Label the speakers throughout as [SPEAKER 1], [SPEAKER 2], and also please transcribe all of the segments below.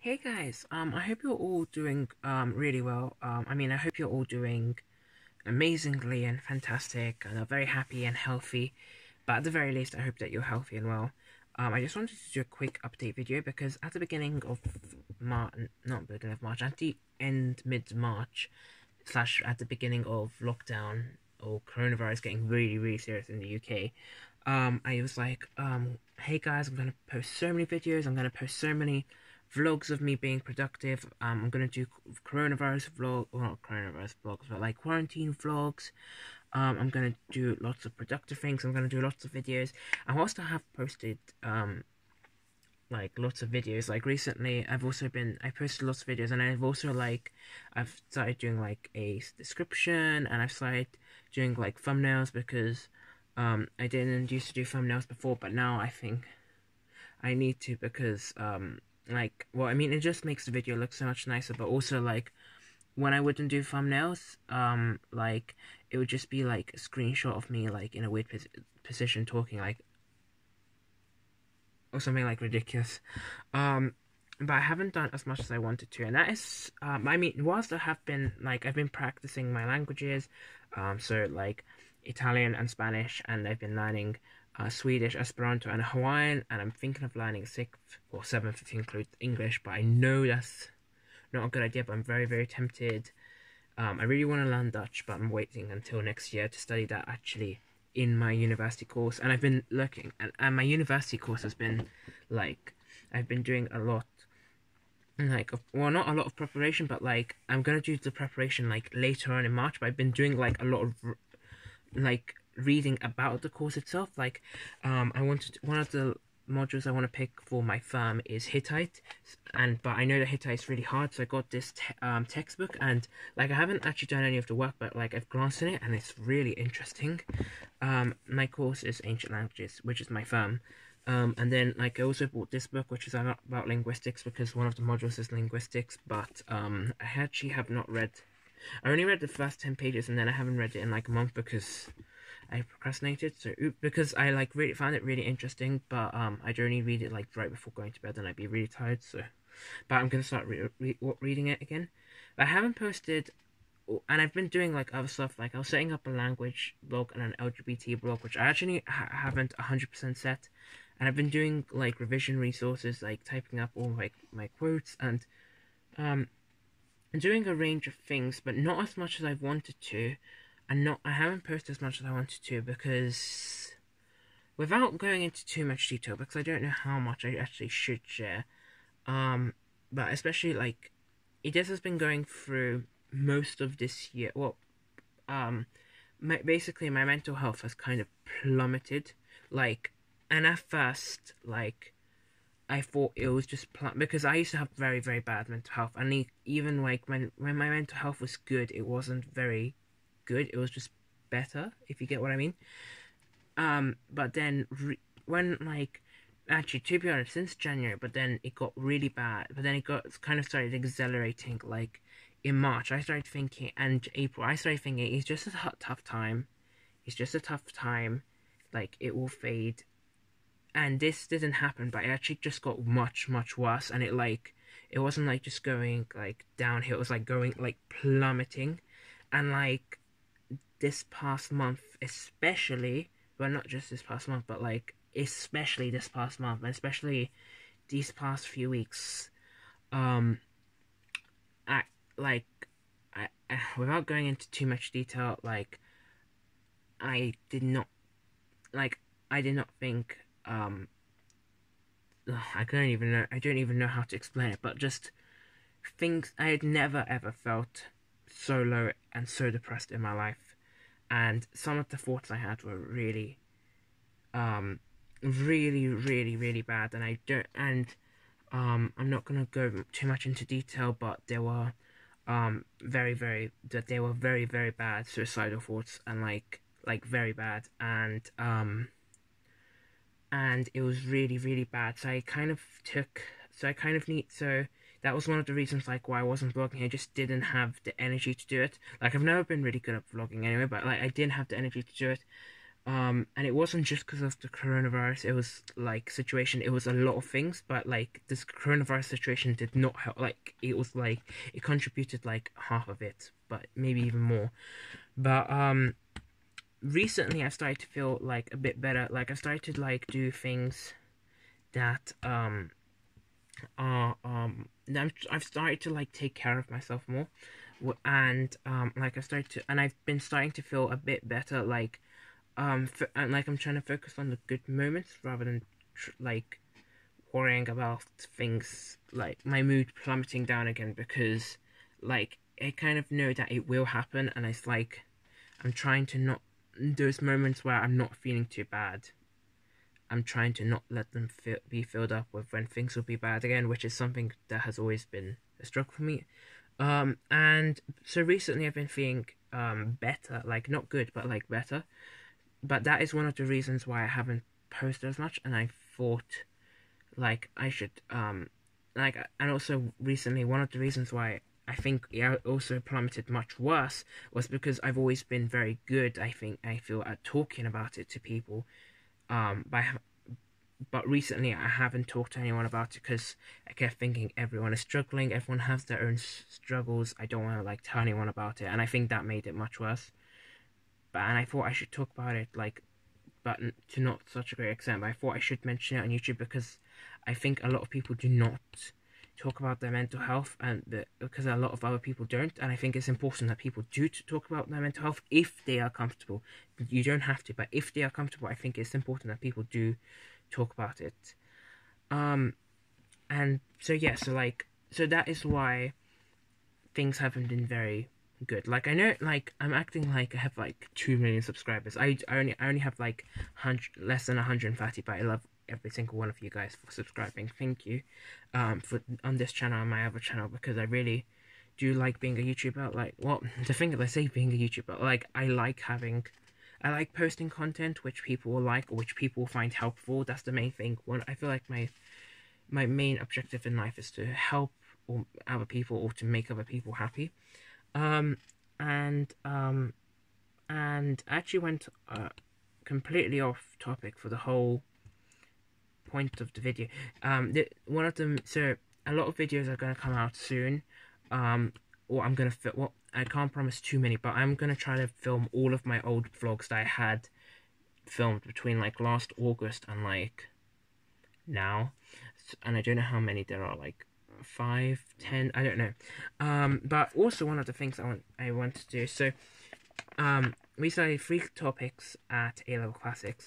[SPEAKER 1] Hey guys, I hope you're all doing really well. I hope you're all doing amazingly and fantastic and are very happy and healthy. But at the very least, I hope that you're healthy and well. I just wanted to do a quick update video because at the beginning of March, not beginning of March, at the end mid-March, slash at the beginning of lockdown or coronavirus getting really serious in the UK, I was like, hey guys, I'm gonna post so many videos. I'm gonna post so many vlogs of me being productive. I'm gonna do coronavirus vlog, well, not coronavirus vlogs, but like quarantine vlogs. I'm gonna do lots of productive things. I'm gonna do lots of videos. And whilst I have posted like lots of videos, like recently I posted lots of videos, and I've started doing like a description, and I've started doing like thumbnails because I didn't used to do thumbnails before, but now I think I need to because it just makes the video look so much nicer. But also, like, when I wouldn't do thumbnails, it would just be like a screenshot of me like in a weird position talking, like, or something like ridiculous. But I haven't done as much as I wanted to, and that is whilst I've been practicing my languages, so like Italian and Spanish, and I've been learning Swedish, Esperanto, and Hawaiian, and I'm thinking of learning sixth or seventh if you include English, but I know that's not a good idea, but I'm very tempted. I really want to learn Dutch, but I'm waiting until next year to study that actually in my university course. And I've been looking, and my university course has been like, I've been doing a lot, not a lot of preparation, but like I'm gonna do the preparation like later on in March. But I've been doing like a lot of like reading about the course itself. Like, I wanted one of the modules I want to pick for my firm is Hittite, but I know that Hittite is really hard, so I got this textbook, and like I haven't actually done any of the work, but like I've glanced in it and it's really interesting. My course is Ancient Languages, which is my firm. And then like I also bought this book, which is about linguistics, because one of the modules is linguistics, but I actually have not read. I only read the first 10 pages, and then I haven't read it in like a month because I procrastinated. So because I like really found it really interesting, but I'd only read it like right before going to bed, and I'd be really tired. So, but I'm gonna start reading it again. But I haven't posted, and I've been doing like other stuff. Like I was setting up a language blog and an LGBT blog, which I actually haven't 100% set. And I've been doing like revision resources, like typing up all like my quotes and doing a range of things, but not as much as I wanted to, and I haven't posted as much as I wanted to because, without going into too much detail, because I don't know how much I actually should share, but especially like, this has been going through most of this year. Well, basically my mental health has kind of plummeted, like, and at first, like, I thought it was just because I used to have very bad mental health, and even like when my mental health was good, it wasn't very good. It was just better, if you get what I mean. But then when like actually, to be honest, since January, but then it got really bad. But then it got kind of started accelerating. Like in March, I started thinking, and April, I started thinking it's just a tough time. It's just a tough time. Like it will fade. And this didn't happen, but it actually just got much worse, and it wasn't like just going like downhill, it was like going like plummeting. And like this past month especially, well, not just this past month, but like especially this past month, and especially these past few weeks, I like I without going into too much detail, like I did not I did not think I don't even know how to explain it, but just things I had never ever felt so low and so depressed in my life. And some of the thoughts I had were really really bad, and I'm not gonna go too much into detail, but there were very bad suicidal thoughts, and like very bad, and it was really bad. So that was one of the reasons like why I wasn't vlogging. I just didn't have the energy to do it. Like I've never been really good at vlogging anyway, but like I didn't have the energy to do it. And it wasn't just because of the coronavirus. It was like situation. It was a lot of things, but like this coronavirus situation did not help. Like it was like it contributed like half of it, but maybe even more. But recently I started to feel like a bit better. Like I started to like do things that are I've started to like take care of myself more, and like I started to, and I've been starting to feel a bit better. Like and like I'm trying to focus on the good moments rather than like worrying about things like my mood plummeting down again, because like I kind of know that it will happen, and it's like I'm trying to not, those moments where I'm not feeling too bad, I'm trying to not let them be filled up with when things will be bad again, which is something that has always been a struggle for me. And so recently I've been feeling better, like not good, but like better. But that is one of the reasons why I haven't posted as much, and I thought like I should like, and also recently one of the reasons why I think it also plummeted much worse was because I've always been very good, I feel, at talking about it to people. By But recently I haven't talked to anyone about it because I kept thinking everyone is struggling, everyone has their own struggles. I don't want to like tell anyone about it, and I think that made it much worse. But and I thought I should talk about it, like, but to not such a great extent. But I thought I should mention it on YouTube because I think a lot of people do not talk about their mental health, and because a lot of other people don't. And I think it's important that people do to talk about their mental health if they are comfortable. You don't have to, but if they are comfortable, I think it's important that people do talk about it. And so yeah, so that is why things haven't been very good. Like I know, like I'm acting like I have like 2 million subscribers. I only have like less than 130, but I love every single one of you guys for subscribing. Thank you, for on this channel and my other channel, because I really do like being a YouTuber. Like, well, the thing that I say being a YouTuber, like I like posting content which people will like or which people find helpful. That's the main thing. I feel like my main objective in life is to help other people or to make other people happy. Um, and I actually went completely off topic for the whole point of the video. One of them. So a lot of videos are gonna come out soon. Or I'm gonna fit. Well, I can't promise too many, but I'm gonna try to film all of my old vlogs that I had filmed between like last August and like now. And I don't know how many there are, like 5, 10, I don't know. But also one of the things I want to do. So we studied 3 topics at A-level classics,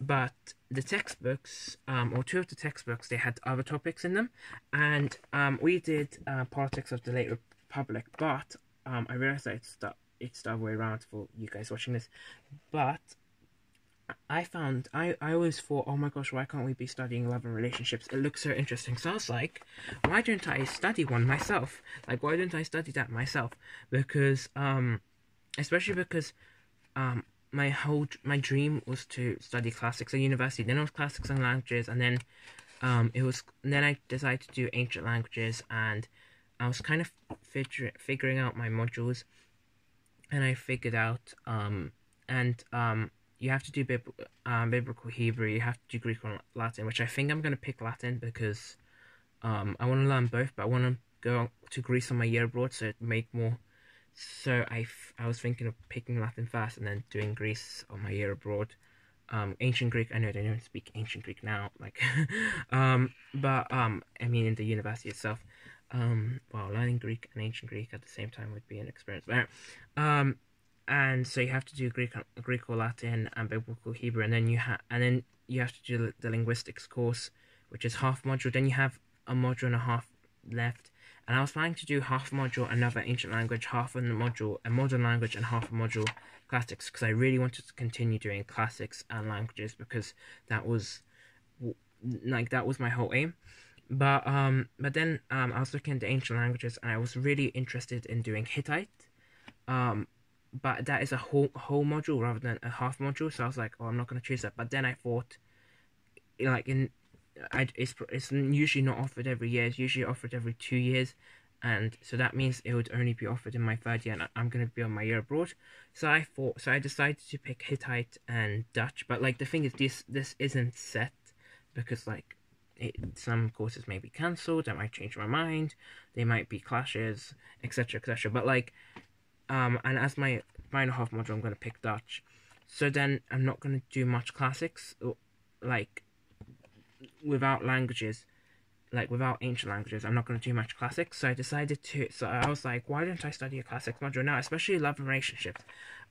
[SPEAKER 1] but the textbooks, or 2 of the textbooks, they had other topics in them, and we did politics of the late Republic. But I realized that it's the other way around for you guys watching this. But I always thought, oh my gosh, why can't we be studying love and relationships? It looks so interesting. So I was like, why don't I study one myself? Like, why don't I study that myself? Because, especially because, my dream was to study classics at university. Then it was classics and languages, and then, then I decided to do ancient languages, and I was kind of figuring out my modules, and I figured out, you have to do biblical Hebrew, you have to do Greek or Latin, which I think I'm going to pick Latin because I want to learn both, but I want to go to Greece on my year abroad, so it make more. So I was thinking of picking Latin first and then doing Greece on my year abroad. Ancient Greek, I know they don't speak Ancient Greek now, like, but I mean in the university itself. Well, learning Greek and Ancient Greek at the same time would be an experience. But and so you have to do Greek or Latin and biblical Hebrew, and then you have to do the linguistics course, which is half module. Then you have a module and a half left, and I was planning to do half a module another ancient language, half a module a modern language, and half a module classics, because I really wanted to continue doing classics and languages, because that was my whole aim. But then I was looking at the ancient languages, and I was really interested in doing Hittite. But that is a whole module rather than a half module, so I was like, oh, I'm not going to choose that. But then I thought, like, it's usually not offered every year, it's usually offered every 2 years, and so that means it would only be offered in my third year, and I'm going to be on my year abroad. So I decided to pick Hittite and Dutch, but like the thing is, this isn't set, because like some courses may be cancelled. I might change my mind. There might be clashes, etc., etc. But like, and as my final half module, I'm going to pick Dutch. So then I'm not going to do much classics, like without languages. Like, without ancient languages, I'm not going to do much classics. So I decided to, so I was like, why don't I study a classics module now, especially love and relationships.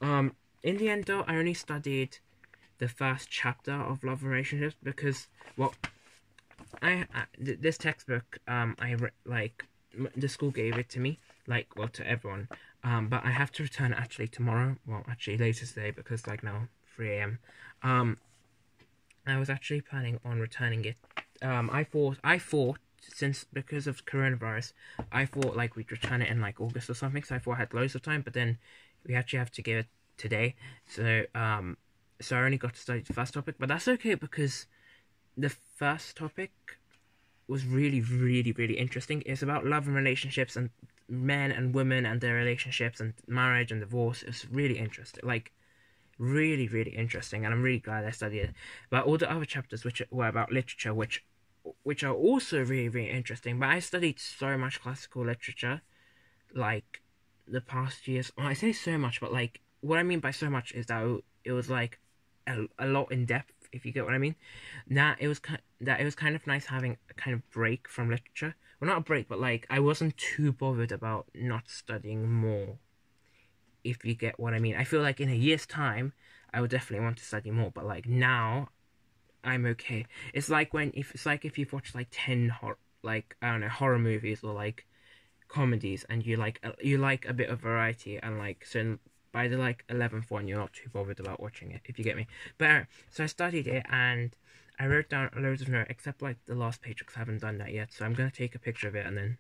[SPEAKER 1] In the end, though, I only studied the first chapter of love and relationships, because, well, this textbook, the school gave it to me, like, well, to everyone, but I have to return it actually tomorrow, well, actually later today, because, like, now, 3 a.m., I was actually planning on returning it. I thought, since, because of coronavirus, I thought, like, we'd return it in, like, August or something, so I thought I had loads of time, but then we actually have to give it today, so I only got to study the first topic, but that's okay, because the first topic was really, really, really interesting. It's about love and relationships, and men and women and their relationships, and marriage and divorce. It's really interesting, like, really, really interesting, and I'm really glad I studied it. But all the other chapters, which were about literature, which are also really, really interesting. But I studied so much classical literature, like, the past years. Well, I say so much, but like, what I mean by so much is that it was like a lot in depth, if you get what I mean. It was kind of nice having a kind of break from literature. Well, not a break, but like, I wasn't too bothered about not studying more, if you get what I mean. I feel like in a year's time, I would definitely want to study more, but like now, I'm okay. It's like if you've watched like 10 horror movies, or like comedies, and you like a bit of variety, and like, so by the like 11th one, you're not too bothered about watching it, if you get me. But so I studied it, and I wrote down loads of notes, except like the last page, because I haven't done that yet. So I'm gonna take a picture of it and then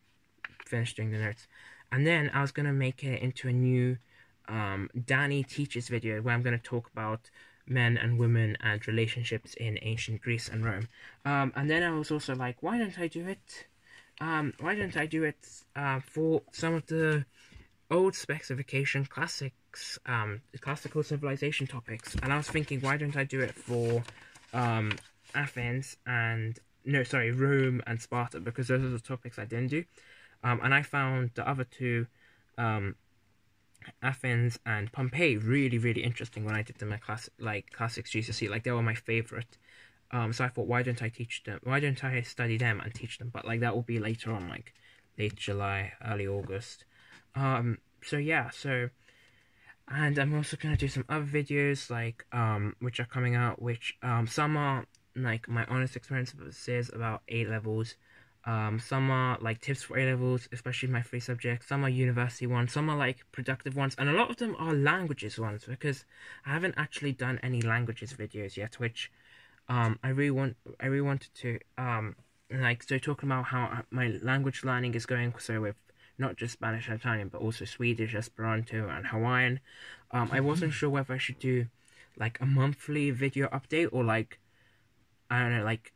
[SPEAKER 1] finish doing the notes, and then I was gonna make it into a new Dani teaches video, where I'm going to talk about men and women and relationships in ancient Greece and Rome. And then I was also like, why don't I do it? For some of the old specification classics, classical civilization topics? And I was thinking, why don't I do it for Athens and Rome and Sparta, because those are the topics I didn't do. And I found the other two, Athens and Pompeii, really, really interesting when I did them at classics GCSE. Like, they were my favorite. So I thought, why don't I teach them? Why don't I study them and teach them? But like, that will be later on, like late July, early August. So yeah. And I'm also gonna do some other videos, like which are coming out, which some are like my honest experiences about A levels. Some are like tips for A-levels, especially my 3 subjects. Some are university ones, some are like productive ones, and a lot of them are languages ones, because I haven't actually done any languages videos yet, which I really wanted to, so talking about how my language learning is going, so with not just Spanish and Italian, but also Swedish, Esperanto, and Hawaiian. I wasn't sure whether I should do like a monthly video update, or like, I don't know, like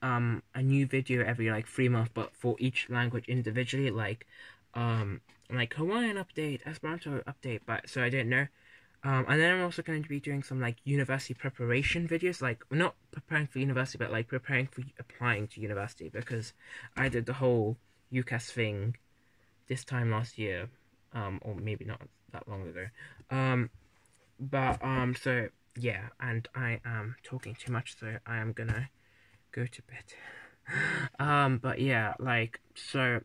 [SPEAKER 1] a new video every like 3 months, but for each language individually, like Hawaiian update, Esperanto update. But so I didn't know. And then I'm also going to be doing some like university preparation videos, like not preparing for university, but like preparing for applying to university, because I did the whole UCAS thing this time last year, or maybe not that long ago. So yeah, and I am talking too much, so I am gonna go to bed. But yeah, like, so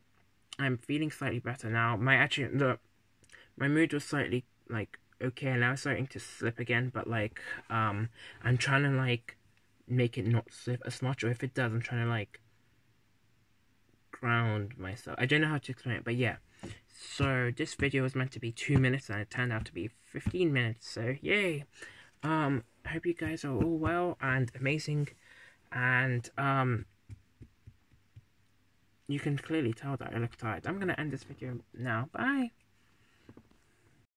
[SPEAKER 1] I'm feeling slightly better now. My mood was slightly like okay, and now it's starting to slip again, but like I'm trying to like make it not slip as much, or if it does, I'm trying to like ground myself. I don't know how to explain it, but yeah. So this video was meant to be 2 minutes, and it turned out to be 15 minutes, so yay. I hope you guys are all well and amazing. And you can clearly tell that I look tired. I'm gonna end this video now. Bye.